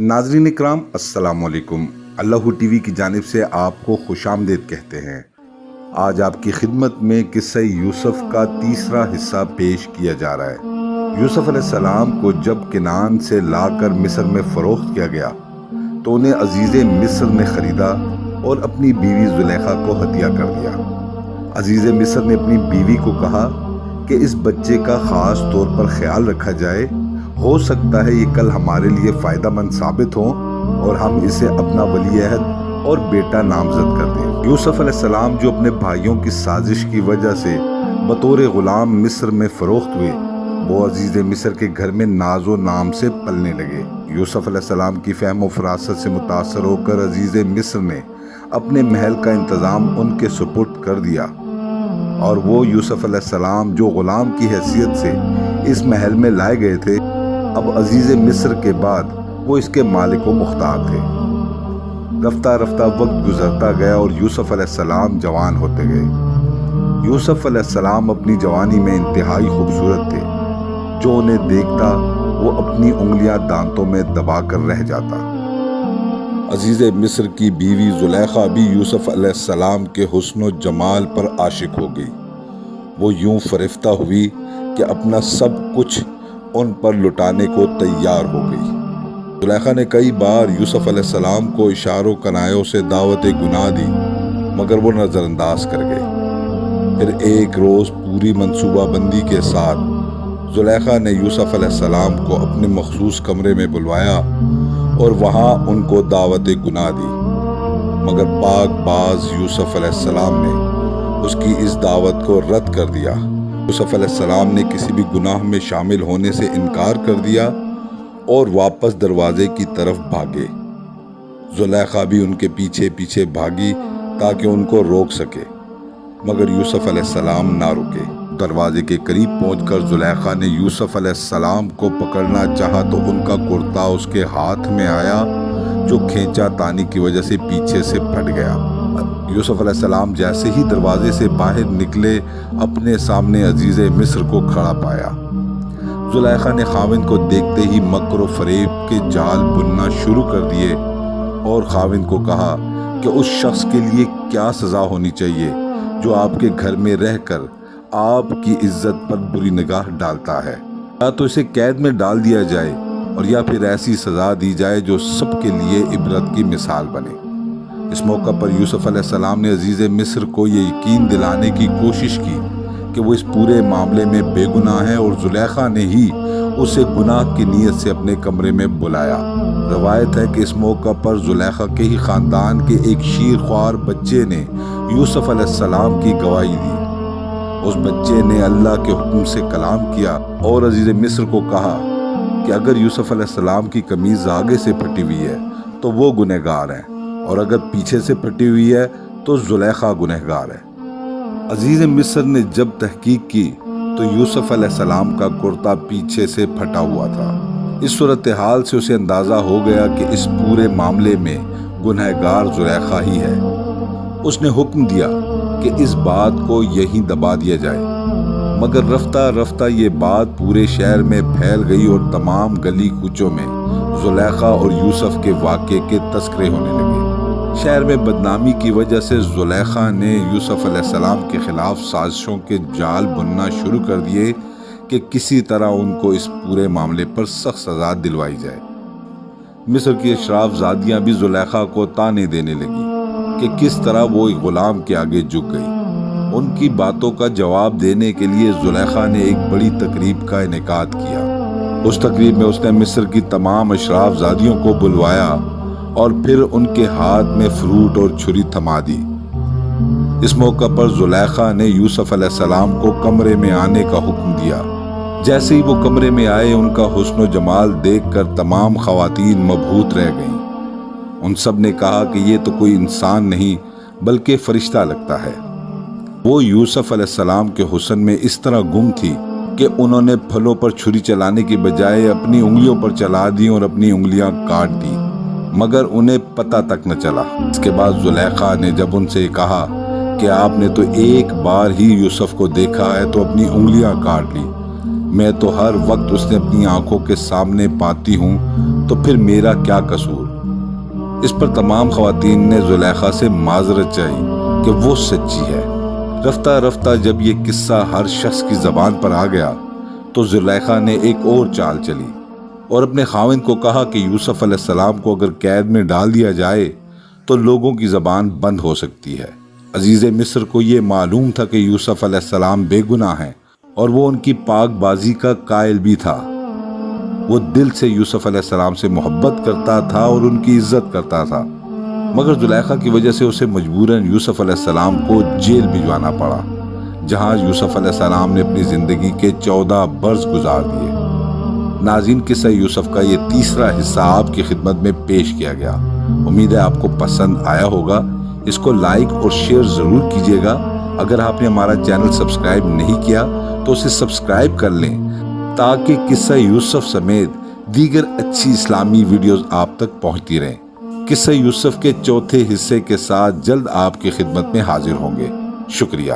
ناظرین اکرام السلام علیکم۔ اللہ ٹی وی کی جانب سے آپ کو خوش آمدید کہتے ہیں۔ آج آپ کی خدمت میں قصہ یوسف کا تیسرا حصہ پیش کیا جا رہا ہے۔ یوسف علیہ السلام کو جب کنعان سے لا کر مصر میں فروخت کیا گیا تو انہیں عزیز مصر نے خریدا اور اپنی بیوی زلیخا کو ہدیہ کر دیا۔ عزیز مصر نے اپنی بیوی کو کہا کہ اس بچے کا خاص طور پر خیال رکھا جائے، ہو سکتا ہے یہ کل ہمارے لیے فائدہ مند ثابت ہو اور ہم اسے اپنا ولی عہد اور بیٹا نامزد کر دیں۔ یوسف علیہ السلام جو اپنے بھائیوں کی سازش کی وجہ سے بطور غلام مصر میں فروخت ہوئے، وہ عزیز مصر کے گھر میں ناز و نام سے پلنے لگے۔ یوسف علیہ السلام کی فہم و فراست سے متاثر ہو کر عزیز مصر نے اپنے محل کا انتظام ان کے سپرد کر دیا، اور وہ یوسف علیہ السلام جو غلام کی حیثیت سے اس محل میں لائے گئے تھے، اب عزیز مصر کے بعد وہ اس کے مالک و مختار تھے۔ رفتہ رفتہ وقت گزرتا گیا اور یوسف علیہ السلام جوان ہوتے گئے۔ یوسف علیہ السلام اپنی جوانی میں انتہائی خوبصورت تھے، جو انہیں دیکھتا وہ اپنی انگلیاں دانتوں میں دبا کر رہ جاتا۔ عزیز مصر کی بیوی زلیخا بھی یوسف علیہ السلام کے حسن و جمال پر عاشق ہو گئی۔ وہ یوں فریفتہ ہوئی کہ اپنا سب کچھ ان پر لٹانے کو تیار ہو گئی۔ زلیخا نے کئی بار یوسف علیہ السلام کو اشاروں کنایوں سے دعوت گناہ دی، مگر وہ نظر انداز کر گئے۔ پھر ایک روز پوری منصوبہ بندی کے ساتھ زلیخا نے یوسف علیہ السلام کو اپنے مخصوص کمرے میں بلوایا اور وہاں ان کو دعوت گناہ دی، مگر پاک باز یوسف علیہ السلام نے اس کی اس دعوت کو رد کر دیا۔ یوسف علیہ السلام نے کسی بھی گناہ میں شامل ہونے سے انکار کر دیا اور واپس دروازے کی طرف بھاگے۔ زلیخا بھی ان کے پیچھے پیچھے بھاگی تاکہ ان کو روک سکے، مگر یوسف علیہ السلام نہ رکے۔ دروازے کے قریب پہنچ کر زلیخا نے یوسف علیہ السلام کو پکڑنا چاہا تو ان کا کرتا اس کے ہاتھ میں آیا، جو کھینچا تانی کی وجہ سے پیچھے سے پھٹ گیا۔ یوسف علیہ السلام جیسے ہی دروازے سے باہر نکلے، اپنے سامنے عزیز مصر کو کھڑا پایا۔ زلیخا نے خاوند کو دیکھتے ہی مکر و فریب کے جال بننا شروع کر دیے اور خاوند کو کہا کہ اس شخص کے لیے کیا سزا ہونی چاہیے جو آپ کے گھر میں رہ کر آپ کی عزت پر بری نگاہ ڈالتا ہے، یا تو اسے قید میں ڈال دیا جائے اور یا پھر ایسی سزا دی جائے جو سب کے لیے عبرت کی مثال بنے۔ اس موقع پر یوسف علیہ السلام نے عزیز مصر کو یہ یقین دلانے کی کوشش کی کہ وہ اس پورے معاملے میں بے گناہ ہے، اور زلیخا نے ہی اسے گناہ کی نیت سے اپنے کمرے میں بلایا۔ روایت ہے کہ اس موقع پر زلیخا کے ہی خاندان کے ایک شیر خوار بچے نے یوسف علیہ السلام کی گواہی دی۔ اس بچے نے اللہ کے حکم سے کلام کیا اور عزیز مصر کو کہا کہ اگر یوسف علیہ السلام کی قمیض آگے سے پھٹی ہوئی ہے تو وہ گنہگار ہیں، اور اگر پیچھے سے پھٹی ہوئی ہے تو زلیخا گنہگار ہے۔ عزیز مصر نے جب تحقیق کی تو یوسف علیہ السلام کا کرتا پیچھے سے پھٹا ہوا تھا۔ اس صورتحال سے اسے اندازہ ہو گیا کہ اس پورے معاملے میں گنہگار زلیخا ہی ہے۔ اس نے حکم دیا کہ اس بات کو یہیں دبا دیا جائے، مگر رفتہ رفتہ یہ بات پورے شہر میں پھیل گئی اور تمام گلی کوچوں میں زلیخا اور یوسف کے واقعے کے تذکرے ہونے لگے۔ شہر میں بدنامی کی وجہ سے زلیخا نے یوسف علیہ السلام کے خلاف سازشوں کے جال بننا شروع کر دیے کہ کسی طرح ان کو اس پورے معاملے پر سخت سزا دلوائی جائے۔ مصر کی اشراف زادیاں بھی زلیخا کو طعنے دینے لگی کہ کس طرح وہ ایک غلام کے آگے جھک گئی۔ ان کی باتوں کا جواب دینے کے لیے زلیخا نے ایک بڑی تقریب کا انعقاد کیا۔ اس تقریب میں اس نے مصر کی تمام اشراف زادیوں کو بلوایا اور پھر ان کے ہاتھ میں فروٹ اور چھری تھما دی۔ اس موقع پر زلیخا نے یوسف علیہ السلام کو کمرے میں آنے کا حکم دیا۔ جیسے ہی وہ کمرے میں آئے، ان کا حسن و جمال دیکھ کر تمام خواتین مبہوت رہ گئیں۔ ان سب نے کہا کہ یہ تو کوئی انسان نہیں بلکہ فرشتہ لگتا ہے۔ وہ یوسف علیہ السلام کے حسن میں اس طرح گم تھی کہ انہوں نے پھلوں پر چھری چلانے کی بجائے اپنی انگلیوں پر چلا دی اور اپنی انگلیاں کاٹ دی، مگر انہیں پتہ تک نہ چلا۔ اس کے بعد زلیخا نے جب ان سے کہا کہ آپ نے تو ایک بار ہی یوسف کو دیکھا ہے تو اپنی انگلیاں کاٹ لی، میں تو ہر وقت اسے اپنی آنکھوں کے سامنے پاتی ہوں، تو پھر میرا کیا قصور؟ اس پر تمام خواتین نے زلیخا سے معذرت چاہی کہ وہ سچی ہے۔ رفتہ رفتہ جب یہ قصہ ہر شخص کی زبان پر آ گیا تو زلیخا نے ایک اور چال چلی اور اپنے خاوند کو کہا کہ یوسف علیہ السلام کو اگر قید میں ڈال دیا جائے تو لوگوں کی زبان بند ہو سکتی ہے۔ عزیز مصر کو یہ معلوم تھا کہ یوسف علیہ السلام بے گناہ ہیں اور وہ ان کی پاک بازی کا قائل بھی تھا۔ وہ دل سے یوسف علیہ السلام سے محبت کرتا تھا اور ان کی عزت کرتا تھا، مگر زلیخا کی وجہ سے اسے مجبوراً یوسف علیہ السلام کو جیل بھجوانا پڑا، جہاں یوسف علیہ السلام نے اپنی زندگی کے 14 برس گزار دیے۔ ناظرین، قصہ یوسف کا یہ تیسرا حصہ آپ کی خدمت میں پیش کیا گیا۔ امید ہے آپ کو پسند آیا ہوگا۔ اس کو لائک اور شیئر ضرور کیجیے گا۔ اگر آپ نے ہمارا چینل سبسکرائب نہیں کیا تو اسے سبسکرائب کر لیں تاکہ قصہ یوسف سمیت دیگر اچھی اسلامی ویڈیوز آپ تک پہنچتی رہیں۔ قصہ یوسف کے چوتھے حصے کے ساتھ جلد آپ کی خدمت میں حاضر ہوں گے۔ شکریہ۔